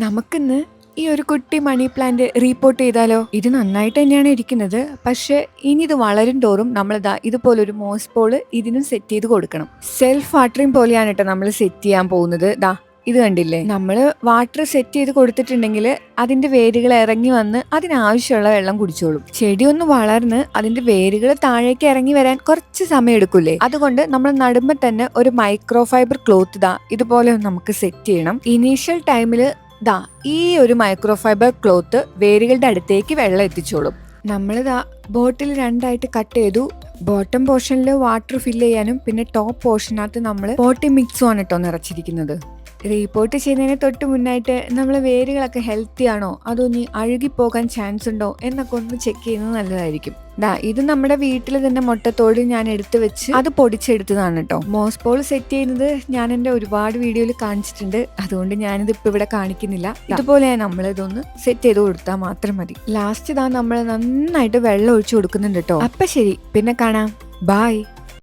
നമുക്കിന്ന് ഈ ഒരു കുട്ടി മണി പ്ലാന്റ് റീപോർട്ട് ചെയ്താലോ? ഇത് നന്നായിട്ട് തന്നെയാണ് ഇരിക്കുന്നത്. പക്ഷെ ഇനി ഇത് വളരും തോറും നമ്മളിതാ ഇതുപോലൊരു മോസ് പോള് ഇതിനും സെറ്റ് ചെയ്ത് കൊടുക്കണം. സെൽഫ് വാട്ടറിങ് പോലെയാണ് കേട്ടോ നമ്മൾ സെറ്റ് ചെയ്യാൻ പോകുന്നത്. ഇത് കണ്ടില്ലേ, നമ്മൾ വാട്ടർ സെറ്റ് ചെയ്ത് കൊടുത്തിട്ടുണ്ടെങ്കിൽ അതിന്റെ വേരുകൾ ഇറങ്ങി വന്ന് അതിനാവശ്യമുള്ള വെള്ളം കുടിച്ചോളും. ചെടി ഒന്ന് വളർന്ന് അതിന്റെ വേരുകൾ താഴേക്ക് ഇറങ്ങി വരാൻ കുറച്ച് സമയം എടുക്കൂലേ. അതുകൊണ്ട് നമ്മൾ നടുമ്പോ തന്നെ ഒരു മൈക്രോ ഫൈബർ ക്ലോത്ത് ഇതുപോലെ നമുക്ക് സെറ്റ് ചെയ്യണം. ഇനീഷ്യൽ ടൈമില് ഈ ഒരു മൈക്രോ ഫൈബർ ക്ലോത്ത് വേരുകളുടെ അടുത്തേക്ക് വെള്ളം എത്തിച്ചോളും. നമ്മളിതാ ബോട്ടിൽ രണ്ടായിട്ട് കട്ട് ചെയ്തു. ബോട്ടം പോർഷനിൽ വാട്ടർ ഫില്ല് ചെയ്യാനും പിന്നെ ടോപ്പ് പോർഷനകത്ത് നമ്മൾ പോട്ടി മിക്സും ആണ് കേട്ടോ നിറച്ചിരിക്കുന്നത്. റീപോർട്ട് ചെയ്യുന്നതിന് തൊട്ട് മുന്നായിട്ട് നമ്മൾ വേരുകളൊക്കെ ഹെൽത്തി ആണോ അതോ ഇനി അഴുകിപ്പോകാൻ ചാൻസ് ഉണ്ടോ എന്നൊക്കെ ഒന്ന് ചെക്ക് ചെയ്യുന്നത് നല്ലതായിരിക്കും. ഇത് നമ്മുടെ വീട്ടിൽ തന്നെ മുട്ടത്തോട് ഞാൻ എടുത്തു വെച്ച് അത് പൊടിച്ചെടുത്തതാണ് കേട്ടോ. മോസ്പോൾ സെറ്റ് ചെയ്യുന്നത് ഞാൻ എൻ്റെ ഒരുപാട് വീഡിയോയിൽ കാണിച്ചിട്ടുണ്ട്. അതുകൊണ്ട് ഞാനിത് ഇപ്പൊ ഇവിടെ കാണിക്കുന്നില്ല. ഇതുപോലെ നമ്മൾ ഇതൊന്ന് സെറ്റ് ചെയ്ത് കൊടുത്താൽ മാത്രം മതി. ലാസ്റ്റ് നമ്മൾ നന്നായിട്ട് വെള്ളം ഒഴിച്ചു കൊടുക്കുന്നുണ്ട് കേട്ടോ. അപ്പൊ ശരി, പിന്നെ കാണാം. ബായ്.